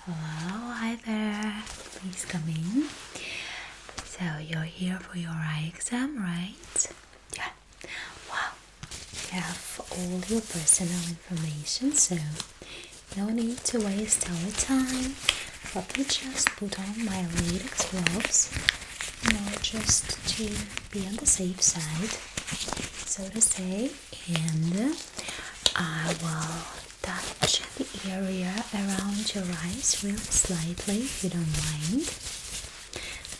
Hello, hi there. Please come in. So you're here for your eye exam, right? Yeah. Wow. You have all your personal information, so no need to waste our time. Let me just put on my latex gloves, just to be on the safe side, so to say, and I will touch the area around your eyes really slightly, if you don't mind.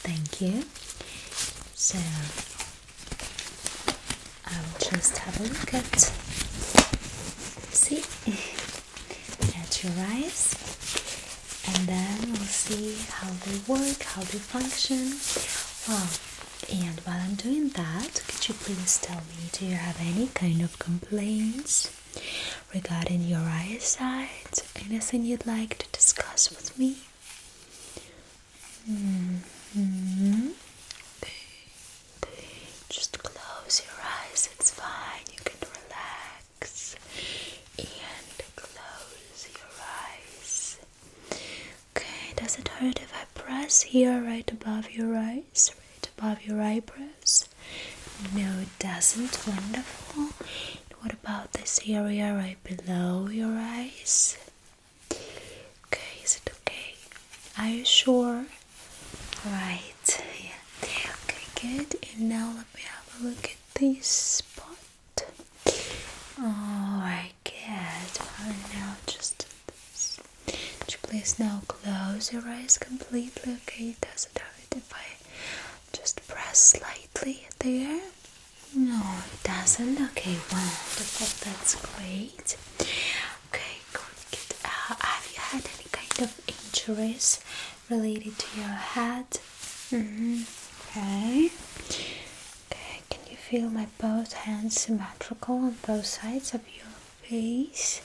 Thank you. So I will just have a look at your eyes, and then we'll see how they work, how they function. Wow. And while I'm doing that, could you please tell me, do you have any kind of complaints regarding your eyesight? Anything you'd like to discuss with me? Just close your eyes, it's fine. You can relax and close your eyes. Okay, does it hurt if I press here right above your eyes? Above your eyebrows? No, it doesn't. Wonderful. What about this area right below your eyes? Okay, is it okay? Are you sure? Right. Yeah. Okay, good. And now let me have a look at this spot. Alright, good. And now just this. Could you please now close your eyes completely? Okay, does it hurt if I just press slightly there? No, it doesn't. Okay, wonderful. That's great. Okay, good. Have you had any kind of injuries related to your head? Okay. Okay, can you feel my both hands symmetrical on both sides of your face?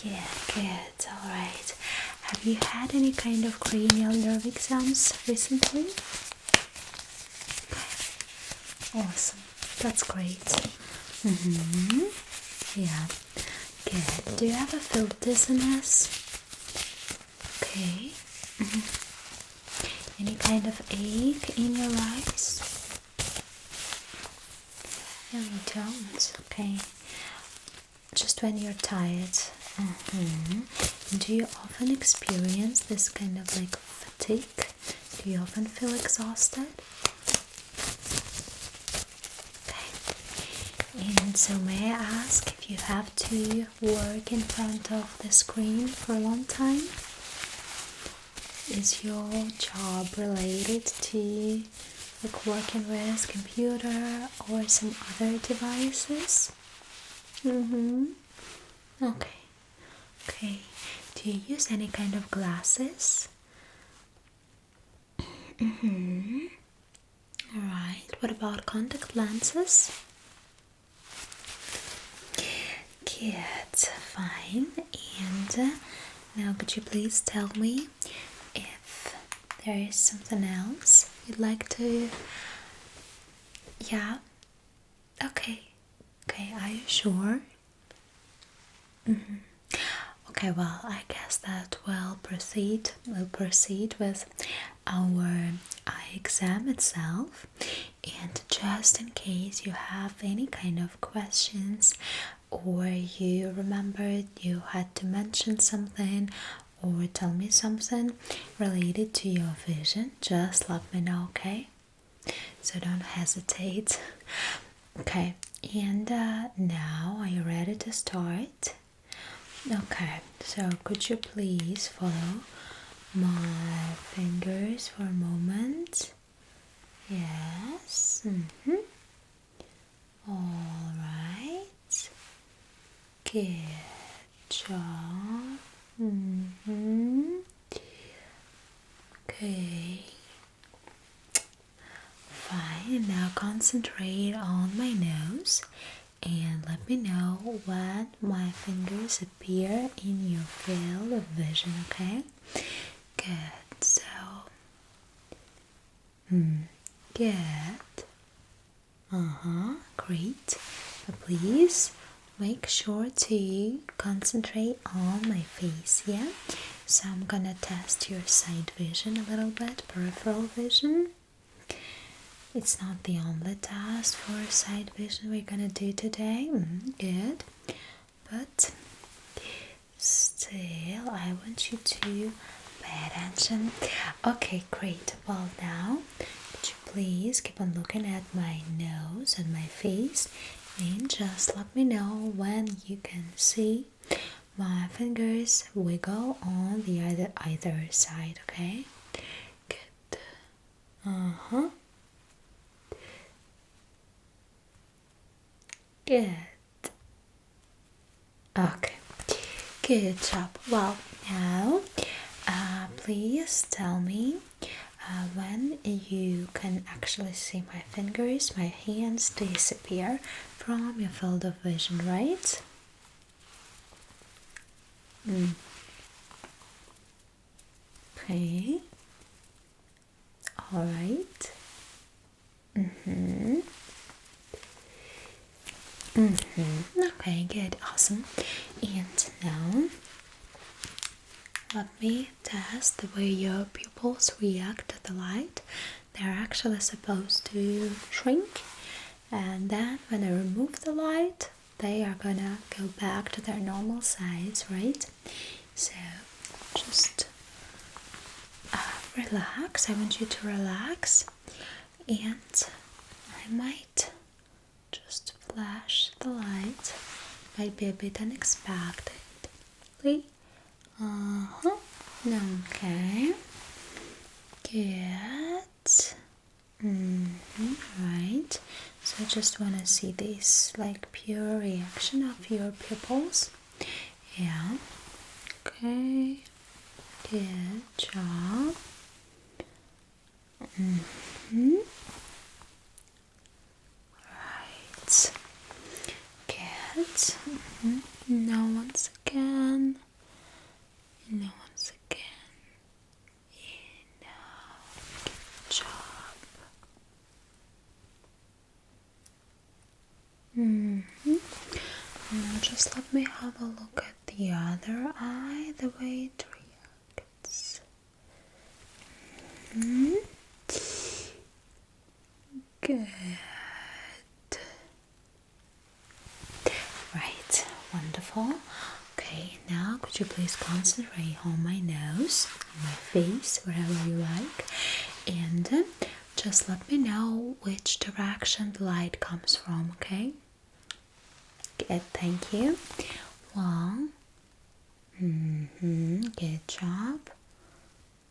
Yeah, good. Alright. Have you had any kind of cranial nerve exams recently? Awesome, that's great. Yeah, good. Do you ever feel dizziness? Okay. Any kind of ache in your eyes? No, you don't. Okay. Just when you're tired. Do you often experience this kind of like fatigue? Do you often feel exhausted? And so may I ask if you have to work in front of the screen for a long time? Is your job related to like working with computer or some other devices? Okay. Do you use any kind of glasses? Alright, what about contact lenses? Good, fine. And now could you please tell me if there is something else you'd like to... Yeah? Okay, are you sure? Okay, well, I guess that we'll proceed with our eye exam itself. And just in case you have any kind of questions, or you remembered you had to mention something or tell me something related to your vision, just let me know, okay? So don't hesitate. Okay, and now are you ready to start? Okay, so could you please follow my fingers for a moment? Yes. All right. Good job. Okay. Fine. Now concentrate on my nose and let me know when my fingers appear in your field of vision, okay? Good. So, good. Great. But please make sure to concentrate on my face, yeah? So I'm gonna test your side vision a little bit, peripheral vision. It's not the only test for side vision we're gonna do today. Good. But still, I want you to pay attention. Okay, great. Well, now, could you please keep on looking at my nose and my face and just let me know when you can see my fingers wiggle on the either side, okay? Good. Good. Okay. Good job. Well, now, please tell me when you can actually see my fingers, my hands disappear from your field of vision, right? Okay. All right. Okay, good, awesome. And now, let me test the way your pupils react to the light. They're actually supposed to shrink, and then when I remove the light, they are gonna go back to their normal size, right? So just relax. I want you to relax, and I might just flash the light. Might be a bit unexpected. Okay. Good. Right. So I just want to see this like pure reaction of your pupils. Yeah. Okay. Good job. Right. Good. Now once again. Now once again. Good job. Now just let me have a look at the other eye, the way it reacts. Good. Right, wonderful. Okay, now could you please concentrate on my nose, on my face, wherever you like, and just let me know which direction the light comes from, okay? Good, thank you. One. Good job.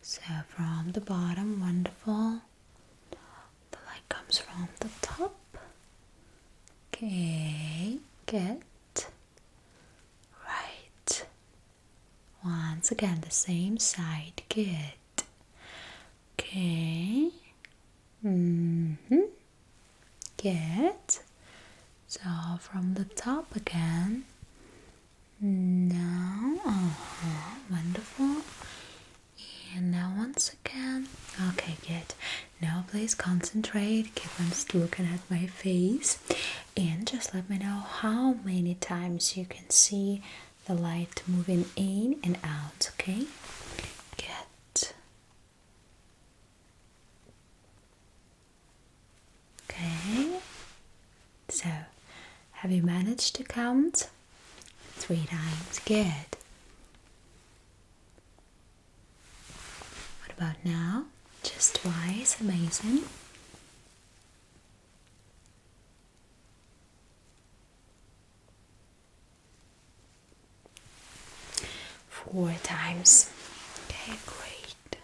So from the bottom, wonderful. The light comes from the top. Okay, good. Right. Once again, the same side. Good. Okay. Good. So from the top again. Now, wonderful. And now once again. Okay, good. Now please concentrate. Keep on looking at my face. And just let me know how many times you can see the light moving in and out, okay? Good. Okay. So, have you managed to count? 3 times. Good. What about now? Just twice. Amazing. 4 times. Okay, great.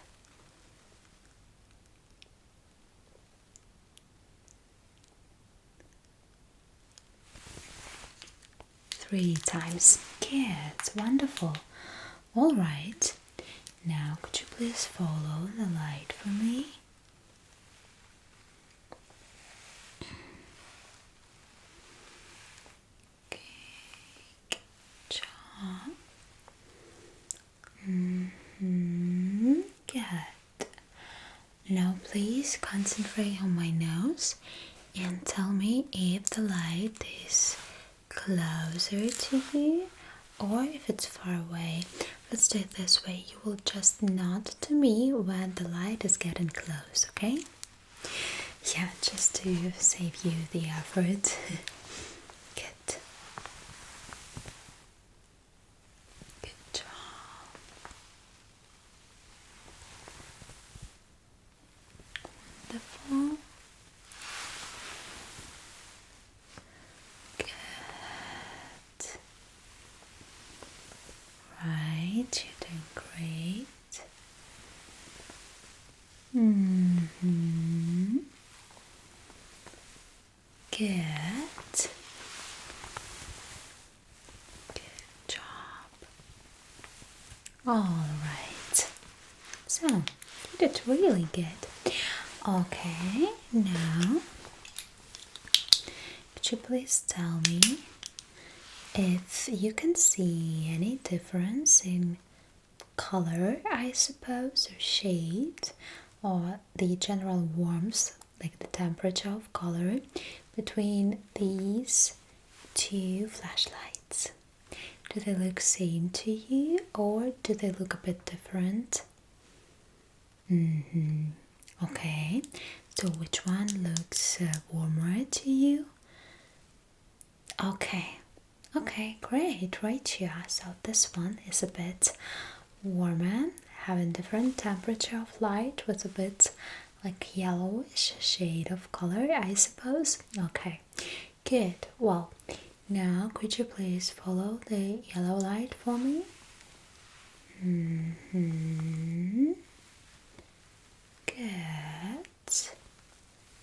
3 times. Yeah, it's wonderful. All right. Now, could you please follow the light for me? Okay, good job. Good. Now, please concentrate on my nose and tell me if the light is closer to you or if it's far away. let's do it this way. You will just nod to me when the light is getting close, okay? Yeah, just to save you the effort. Good. Good job. Wonderful. Good. Right, you're doing great. Good. Good job. All right. So, you did really good. Okay, now, could you please tell me if you can see any difference in color, I suppose, or shade, or the general warmth, like the temperature of color, between these two flashlights? Do they look same to you, or do they look a bit different? Okay, so which one looks warmer to you? Okay, great, right here. So this one is a bit warmer, having different temperature of light with a bit like yellowish shade of color, I suppose. Okay, good. Well, now could you please follow the yellow light for me? Good.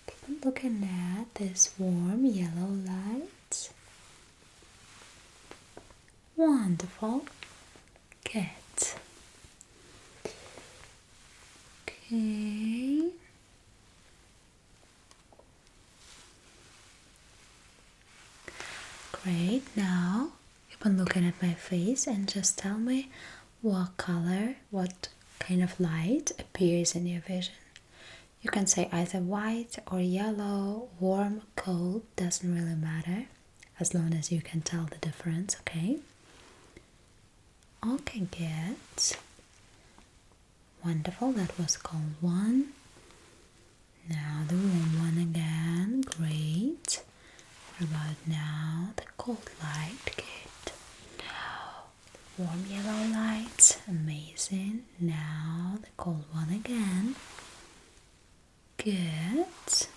Keep on looking at this warm yellow light. Wonderful. Good. Okay. Great. Now keep on looking at my face and just tell me what color, what kind of light appears in your vision. You can say either white or yellow, warm, cold, doesn't really matter, as long as you can tell the difference, okay? Okay, good. Wonderful, that was cold one. Now the warm one again, great. What about now the cold light? Good. Now the warm yellow light, amazing. Now the cold one again. Good.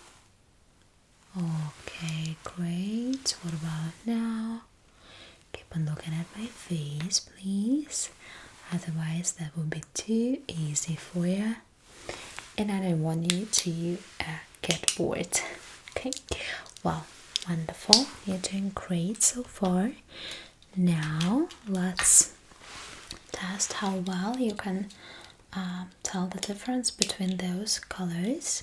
Okay, great. What about now? Keep on looking at my face, please. Otherwise, that would be too easy for you. And I don't want you to get bored. Okay, well, wonderful. You're doing great so far. Now, let's test how well you can tell the difference between those colors.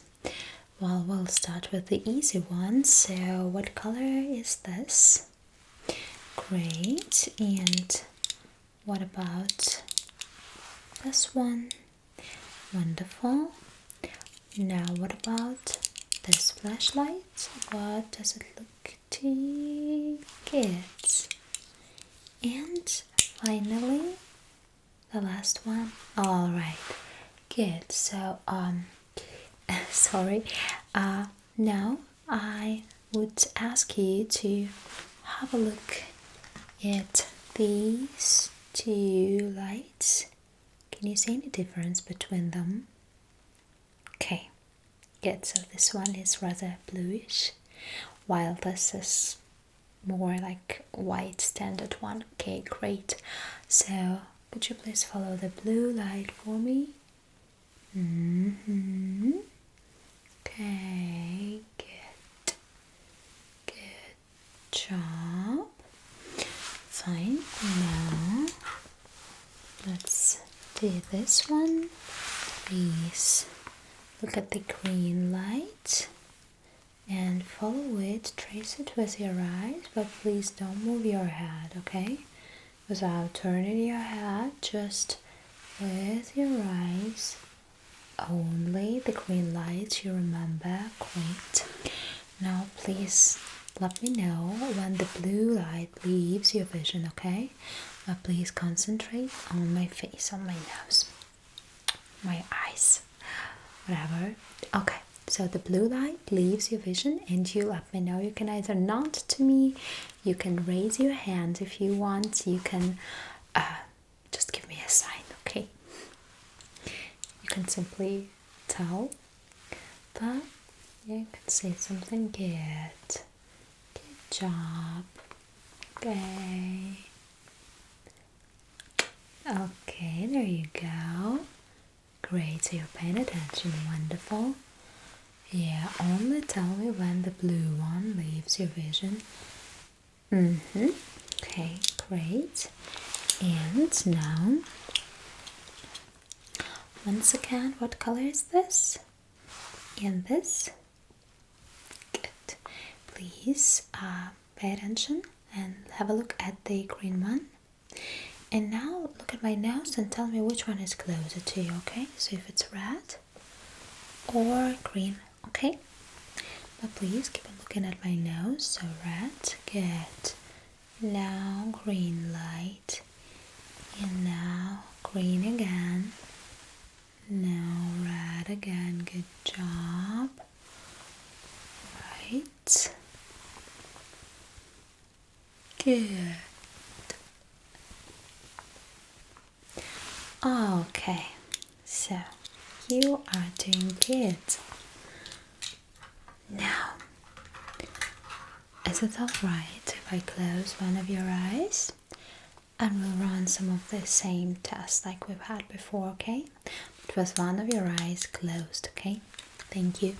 Well, we'll start with the easy one. So, what color is this? Great. And what about this one? Wonderful. Now, what about this flashlight? What does it look to you? Good. And finally, the last one. All right. Good. So, sorry. Now I would ask you to have a look at these two lights. Can you see any difference between them? Okay, good. So this one is rather bluish, while this is more like white standard one. Okay, great. So could you please follow the blue light for me? Okay, good. Good job. Fine. Now let's do this one. Please look at the green light and follow it. Trace it with your eyes, but please don't move your head, okay? Without turning your head, just with your eyes only. The green light, you remember. Great. Now please let me know when the blue light leaves your vision, okay? But please concentrate on my face, on my nose, my eyes, whatever. Okay, so the blue light leaves your vision and you let me know. You can either nod to me, you can raise your hand if you want, you can just give me a sign, okay? You can simply tell that you can say something good. Good job. Okay. Okay, there you go. Great, so you're paying attention. Wonderful. Yeah, only tell me when the blue one leaves your vision. Okay, great. And now, once again, what color is this? And this? Good. Please pay attention and have a look at the green one. And now look at my nose and tell me which one is closer to you, okay? So if it's red or green, okay? But please keep on looking at my nose. So red, good. Now green light. And now green again. Now red again. Good job. Right. Good. Okay, so you are doing good. Now, is it alright if I close one of your eyes and we'll run some of the same tests like we've had before, okay? It was one of your eyes closed, okay? Thank you.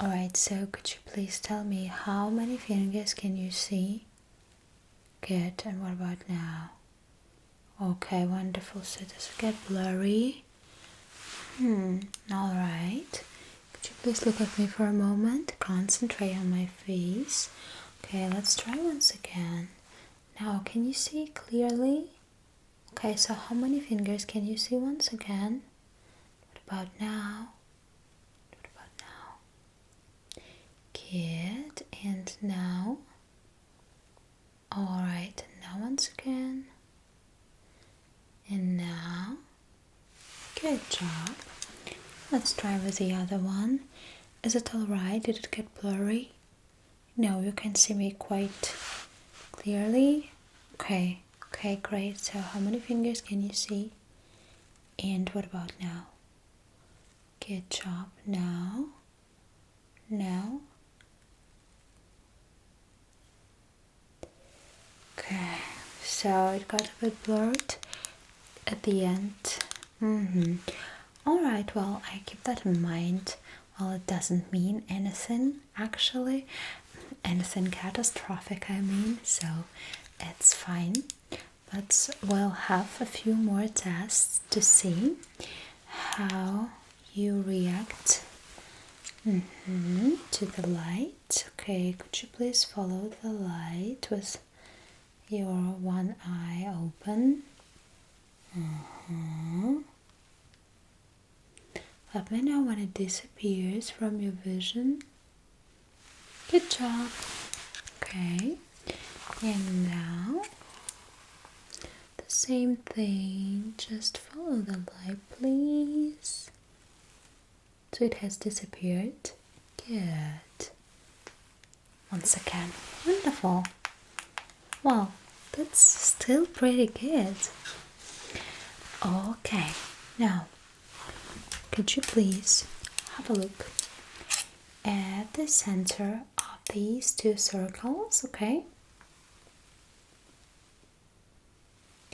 Alright, so could you please tell me how many fingers can you see? Good, and what about now? Okay, wonderful. So does it get blurry? Alright. Could you please look at me for a moment? Concentrate on my face. Okay, let's try once again. Now, can you see clearly? Okay, so how many fingers can you see once again? What about now? What about now? Good. And now? Alright, and now once again. And now, good job. Let's try with the other one. Is it alright? Did it get blurry? No, you can see me quite clearly. Okay, great. So how many fingers can you see? And what about now? Good job. Now. Okay, so it got a bit blurred at the end. Alright, well, I keep that in mind. Well, it doesn't mean anything, actually. Anything catastrophic, I mean, so it's fine. But we'll have a few more tests to see how you react to the light. Okay, could you please follow the light with your one eye open? Let me know when it disappears from your vision. Good job. Okay, and now the same thing, just follow the light, please. So it has disappeared. Good. Once again. Wonderful. Well, that's still pretty good. Okay, now could you please have a look at the center of these two circles, okay?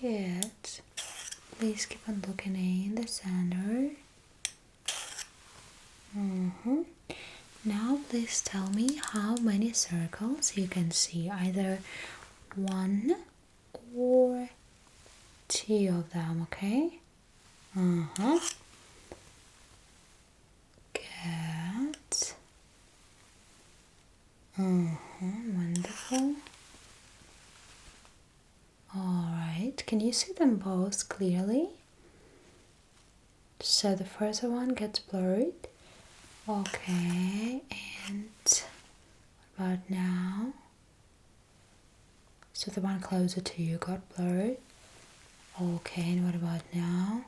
Good. Please keep on looking in the center. Now please tell me how many circles you can see, either one or two of them, okay? Good. Wonderful. Alright, can you see them both clearly? So the first one gets blurred. Okay, and what about now? So the one closer to you got blurred. Okay, and what about now?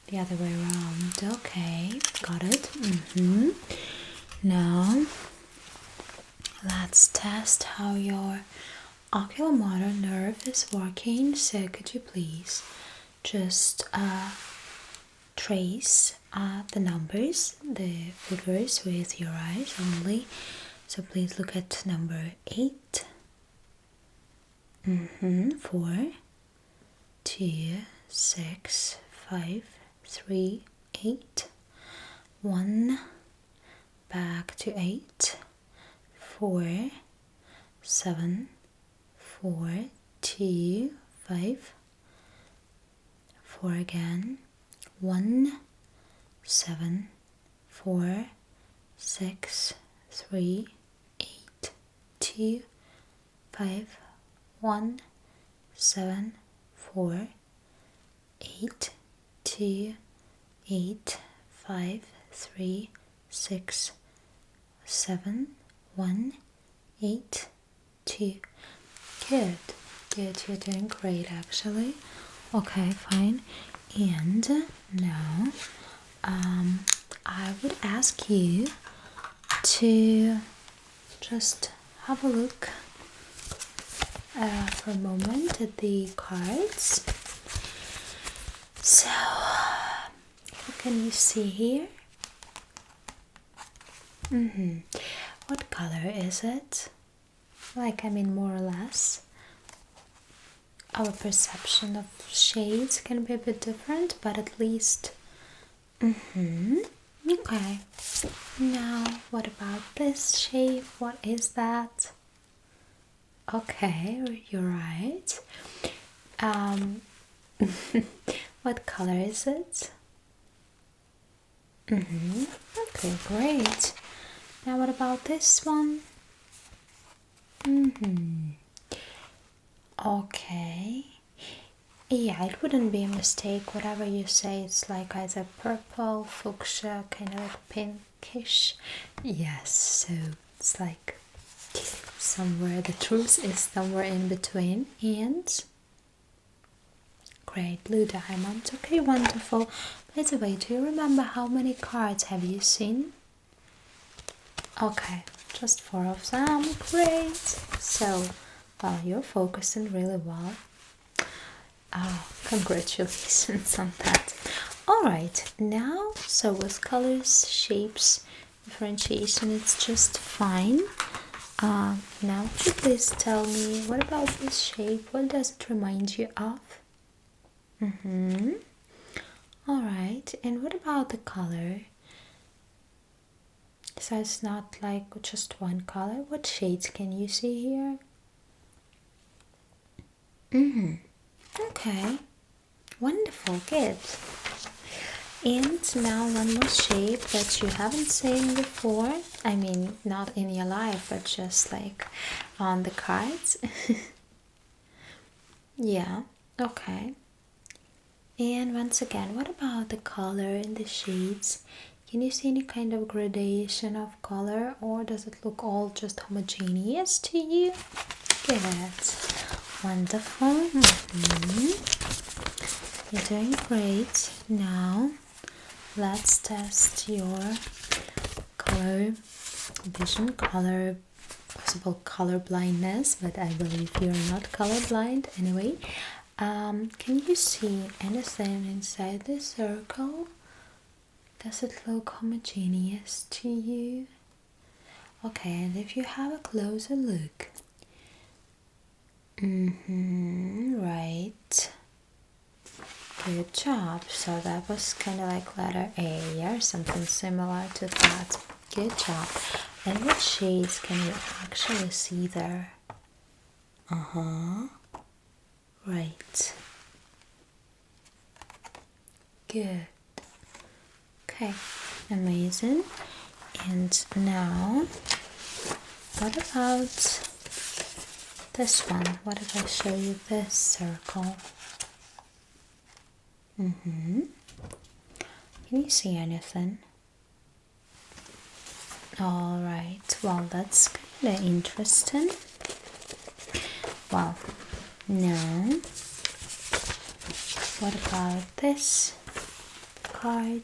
The other way around. Okay, got it. Now let's test how your oculomotor nerve is working. So could you please just trace the numbers, the figures with your eyes only. So please look at number 8. 4, 2, 6, 5, 3, 8. 1, back to 8, 4, 7, 4, 2, 5, 4 again, 1, 7, 4, 6, 3, 8, 2, 5, 1, 7, 4, 8, 2, 8, 5, 3, 6, 7, 1, 8, 2. Good, you're doing great actually. Okay, fine. And now I would ask you to just have a look for a moment at the cards. So, what can you see here? What color is it? Like, I mean, more or less. Our perception of shades can be a bit different, but at least. Okay. Now, what about this shape? What is that? Okay, you're right. What color is it? Okay, great. Now what about this one? Okay. Yeah, it wouldn't be a mistake. Whatever you say, it's like either purple, fuchsia, kind of like pinkish. Yes, so it's like somewhere, the truth is somewhere in between. And great, blue diamond. Okay, wonderful. By the way, do you remember how many cards have you seen? Okay, just 4 of them. Great. So, well, you're focusing really well. Oh, congratulations on that. Alright, now, so with colors, shapes, differentiation, it's just fine. Now, could you please tell me, what about this shape? What does it remind you of? Alright, and what about the color? So it's not like just one color. What shades can you see here? Okay, wonderful, good. And now one more shape that you haven't seen before. I mean, not in your life, but just like on the cards. Yeah, okay. And once again, what about the color and the shades? Can you see any kind of gradation of color, or does it look all just homogeneous to you? Good. Wonderful. You're doing great. Now, let's test your color vision, possible color blindness, but I believe you're not colorblind anyway. Can you see anything inside the circle? Does it look homogeneous to you? Okay, and if you have a closer look. Right. Good job. So that was kind of like letter A, yeah? Something similar to that. Good job. And what shades can you actually see there? Right. Good. Okay, amazing. And now, what about this one? What if I show you this circle? Can you see anything? Alright, well, that's They're interesting. Well, now, what about this card?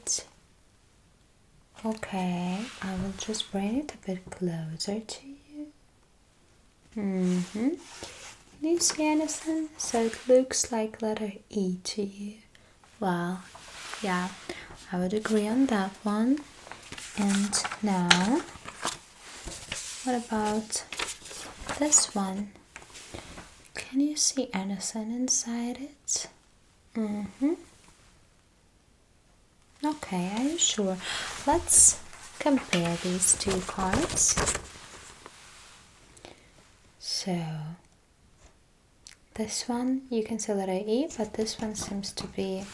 Okay, I will just bring it a bit closer to you. Can you see anything? So it looks like letter E to you. Well, yeah, I would agree on that one. And now, what about this one? Can you see anything inside it? Okay, are you sure? Let's compare these two cards. So, this one, you can see letter E, but this one seems to be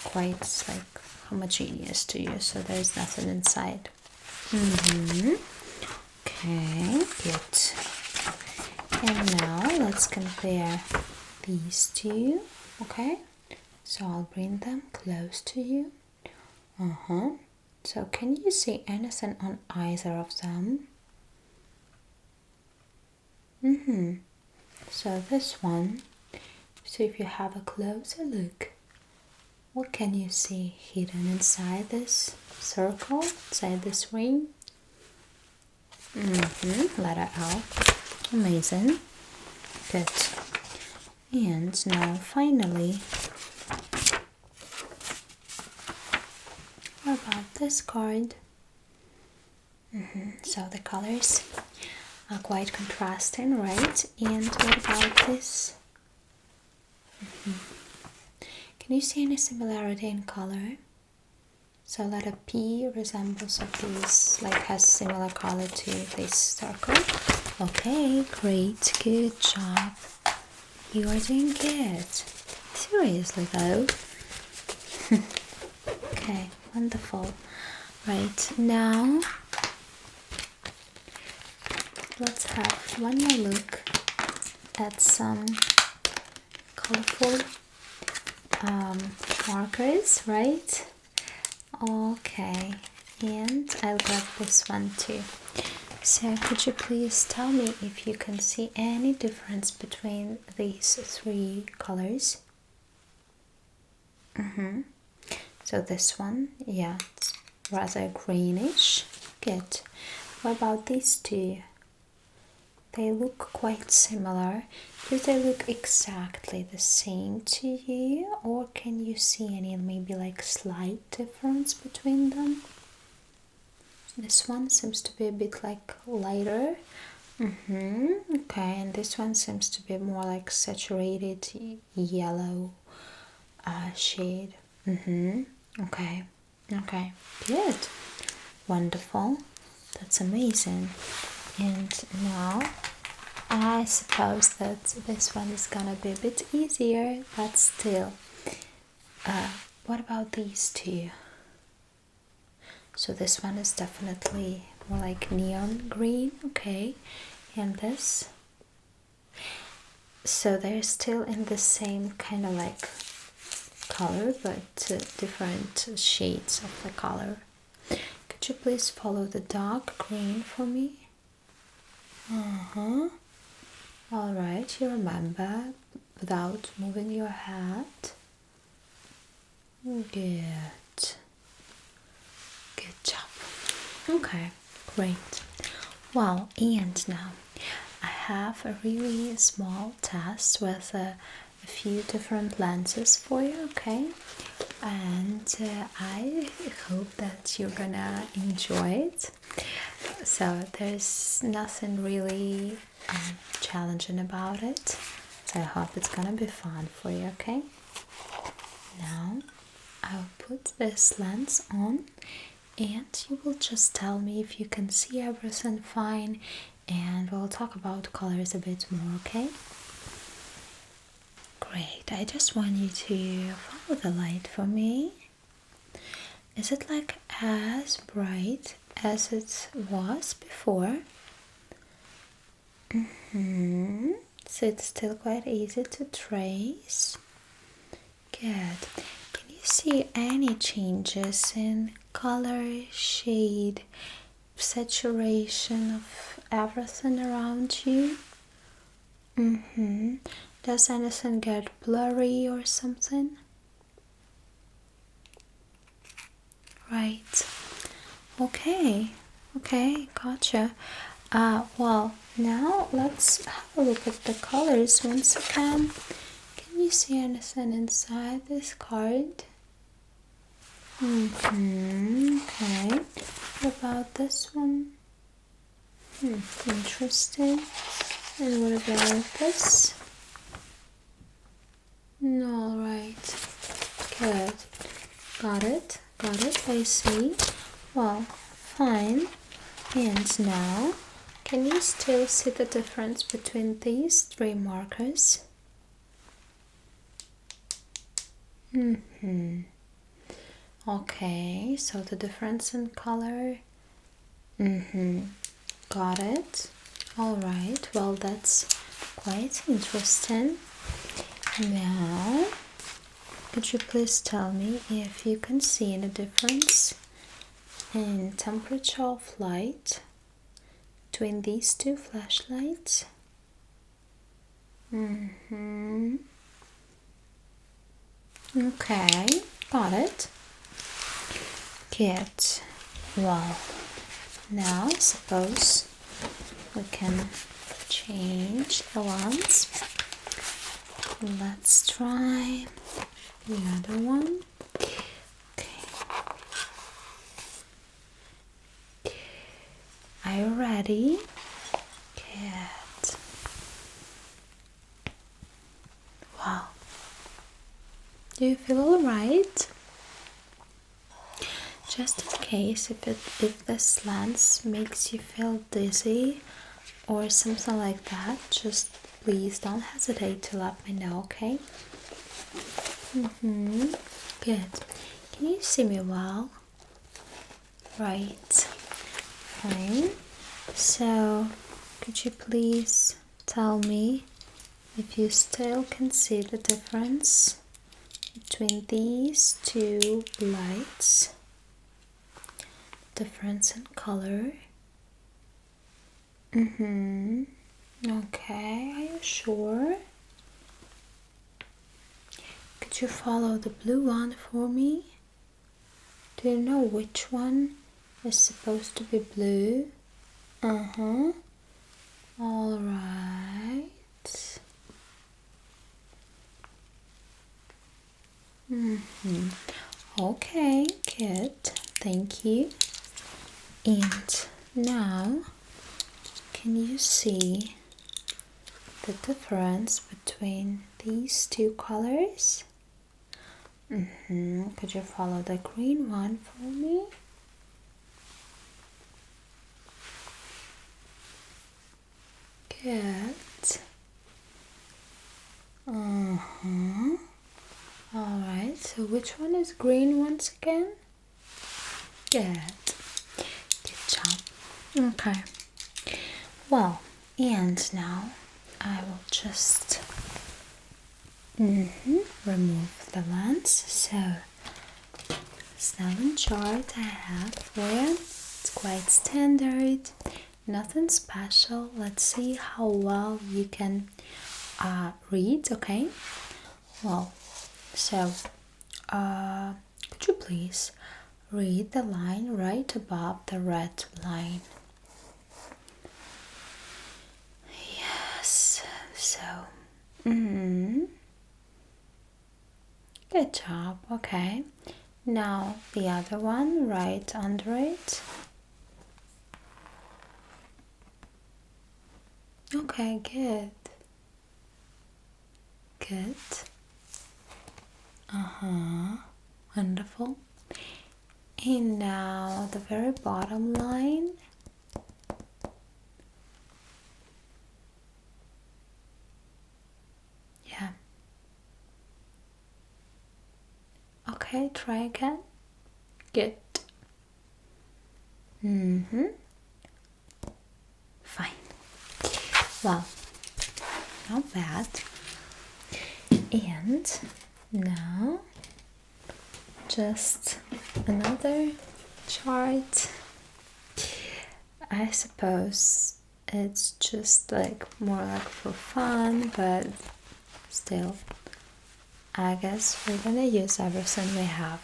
quite like homogeneous to you, so there's nothing inside. Okay, good. And now let's compare these two. Okay, so I'll bring them close to you. So can you see anything on either of them? So this one, so if you have a closer look, what can you see hidden inside this circle, inside this ring? Letter L. Amazing. Good. And now finally, what about this card? So the colors are quite contrasting, right? And what about this? Can you see any similarity in color? So letter P resembles of these, like has similar color to this circle. Okay, great, good job. You are doing good. Seriously though. Okay, wonderful. Right, now let's have one more look at some colorful markers, right? Okay, and I'll grab this one too. So could you please tell me if you can see any difference between these three colors? So this one, yeah, it's rather greenish. Good. What about these two? They look quite similar. Do they look exactly the same to you, or can you see any maybe like slight difference between them? This one seems to be a bit like lighter. Okay, and this one seems to be more like saturated yellow shade. Okay, okay, good, wonderful, that's amazing. And now I suppose that this one is gonna be a bit easier, but still. What about these two? So this one is definitely more like neon green, okay, and this. So they're still in the same kind of like color, but different shades of the color. Could you please follow the dark green for me? Alright, you remember without moving your head. Good. Good job. Okay, great. Well, and now I have a really small test with a few different lenses for you, okay? And I hope that you're gonna enjoy it. So there's nothing really challenging about it. So I hope it's gonna be fun for you, okay? Now I'll put this lens on and you will just tell me if you can see everything fine, and we'll talk about colors a bit more, okay? Great, I just want you to follow the light for me. Is it like as bright as it was before? So it's still quite easy to trace. Good. Can you see any changes in color, shade, saturation of everything around you? Does anything get blurry or something? Right. Okay, gotcha. Well, now let's have a look at the colors once again. Can you see anything inside this card? Okay. What about this one? Interesting. And what about this? Alright. Good. Got it. I see. Well, fine. And now, can you still see the difference between these three markers? Okay, so the difference in color. Got it. Alright, well, that's quite interesting. Now, could you please tell me if you can see any difference in temperature of light between these two flashlights? Okay, got it. Good. Well, now suppose we can change the ones. Let's try the other one. Okay. Are you ready? Good. Wow. Do you feel alright? Just in case if this lens makes you feel dizzy or something like that, just please don't hesitate to let me know, okay? Good. Can you see me well? Right. Fine. So, could you please tell me if you still can see the difference between these two lights? Difference in color? Okay, are you sure? Could you follow the blue one for me? Do you know which one is supposed to be blue? Alright. Okay, good. Thank you. And now, can you see the difference between these two colors? Could you follow the green one for me? Good. Alright, so which one is green once again? Good. Good job. Okay. Well, and now I will just remove the lens. So, Snellen chart I have for you. It's quite standard, nothing special. Let's see how well you can read, okay? Well, so could you please read the line right above the red line? Yes, so good job. Okay, now the other one right under it. Okay, good. Wonderful. And now the very bottom line. Yeah. Okay, try again. Good. Fine. Well, not bad. And now just another chart. I suppose it's just like more like for fun, but still, I guess we're gonna use everything we have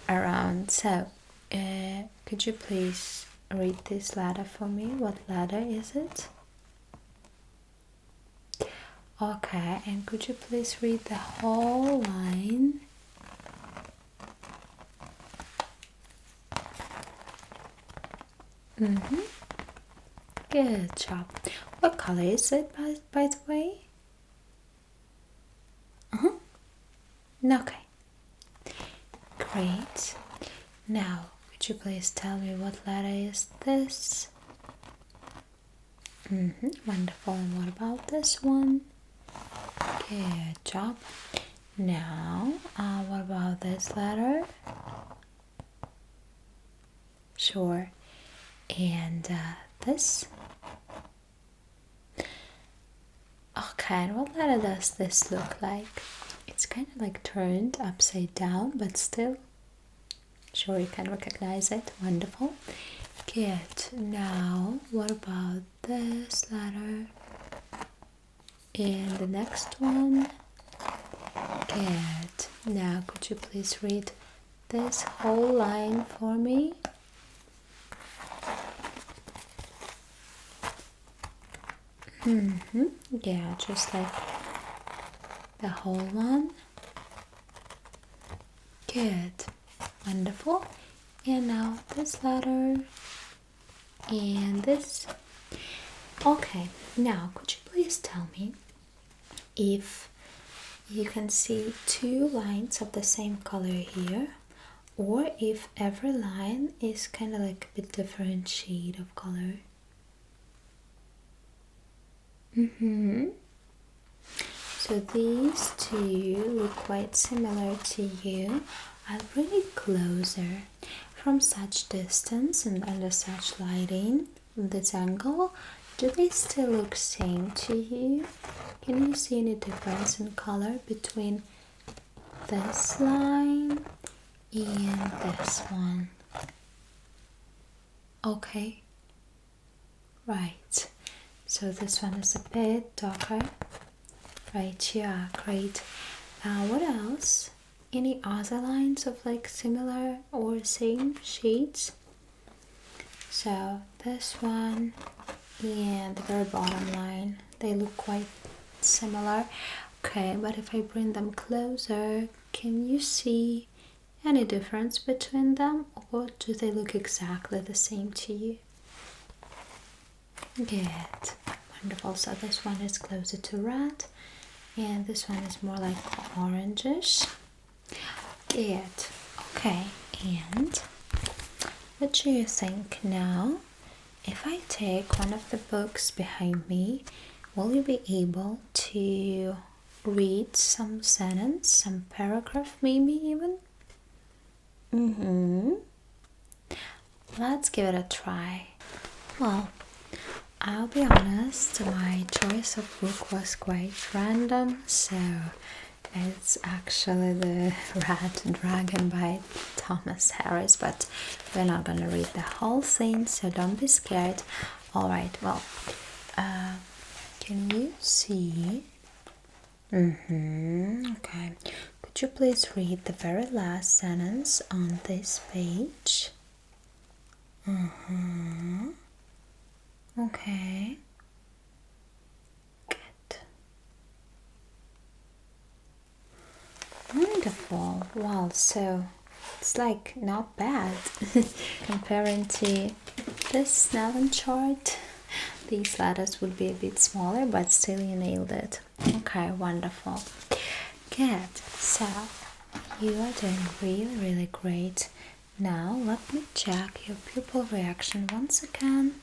around. So, could you please read this letter for me? What letter is it? Okay, and could you please read the whole line? Good job. What color is it, by the way? Okay. Great. Now, could you please tell me what letter is this? Wonderful. And what about this one? Good job. Now, what about this letter? Sure. And this? Okay, and what letter does this look like? It's kind of like turned upside down, but still. Sure, you can recognize it. Wonderful. Good. Now, what about this letter? And the next one? Good. Now, could you please read this whole line for me? Yeah, just like the whole one. Good. Wonderful. And now this letter and this. Okay, now could you please tell me if you can see two lines of the same color here, or if every line is kind of like a bit different shade of color? So these two look quite similar to you. I'll bring it closer. From such distance and under such lighting, this angle, do they still look same to you? Can you see any difference in color between this line and this one? Okay. Right. So this one is a bit darker. Right, yeah, great. What else? Any other lines of like similar or same shades? So this one and the very bottom line, they look quite similar. Okay, but if I bring them closer, can you see any difference between them, or do they look exactly the same to you? Good. Wonderful. So this one is closer to red and this one is more like orangish. Good. Okay, and what do you think now? If I take one of the books behind me, will you be able to read some sentence, some paragraph maybe even? Let's give it a try. Well, I'll be honest, my choice of book was quite random, so it's actually the Red Dragon by Thomas Harris, but we're not gonna read the whole thing, so don't be scared. Alright, well, can you see? Okay, could you please read the very last sentence on this page? Okay. Good. Wonderful. Wow, so it's like not bad comparing to this Snellen chart. These letters would be a bit smaller, but still you nailed it. Okay, wonderful. Good. So you are doing really great. Now let me check your pupil reaction once again.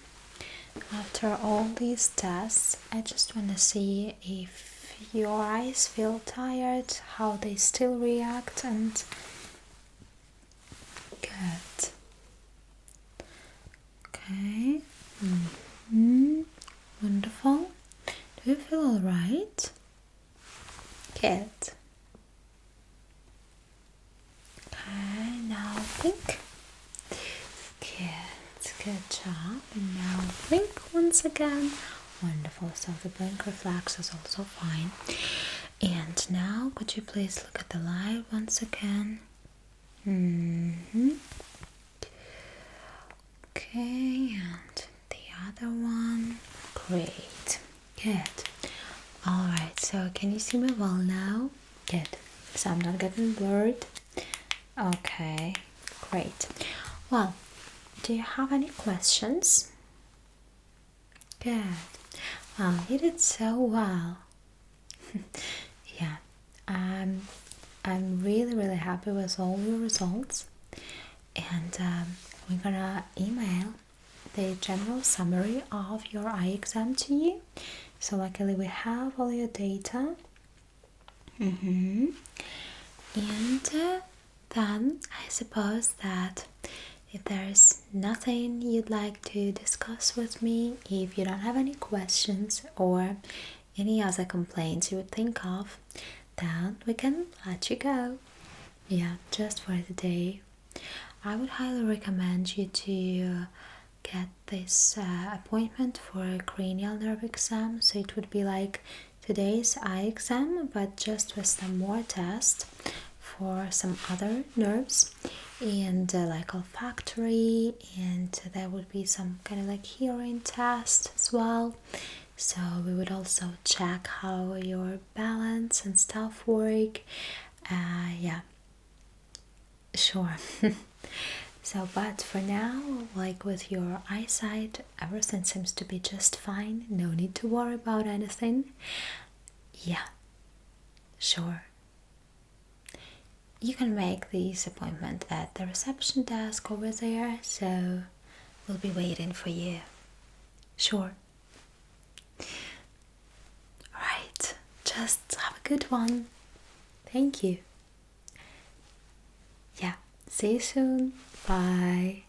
After all these tests, I just want to see if your eyes feel tired, how they still react, and good. Okay. Wonderful. Do you feel alright? Good. Okay, now think. Good, Good job. And now blink once again. Wonderful. So the blink reflex is also fine. And now could you please look at the light once again? Okay, and the other one. Great. Good. Alright, so can you see me well now? Good. So I'm not getting blurred. Okay, great. Well, do you have any questions? Good. Well, you did so well. Yeah, I'm really happy with all your results, and we're gonna email the general summary of your eye exam to you. So luckily we have all your data. And then I suppose that if there's nothing you'd like to discuss with me, if you don't have any questions or any other complaints you would think of, then we can let you go. Yeah, just for the day. I would highly recommend you to get this appointment for a cranial nerve exam. So it would be like today's eye exam, but just with some more tests for some other nerves, and like olfactory, and there would be some kind of like hearing test as well. So we would also check how your balance and stuff work. Yeah, sure. So, but for now, like with your eyesight, everything seems to be just fine. No need to worry about anything. Yeah, sure. You can make this appointment at the reception desk over there, so we'll be waiting for you. Sure. Alright, just have a good one. Thank you. Yeah, see you soon. Bye.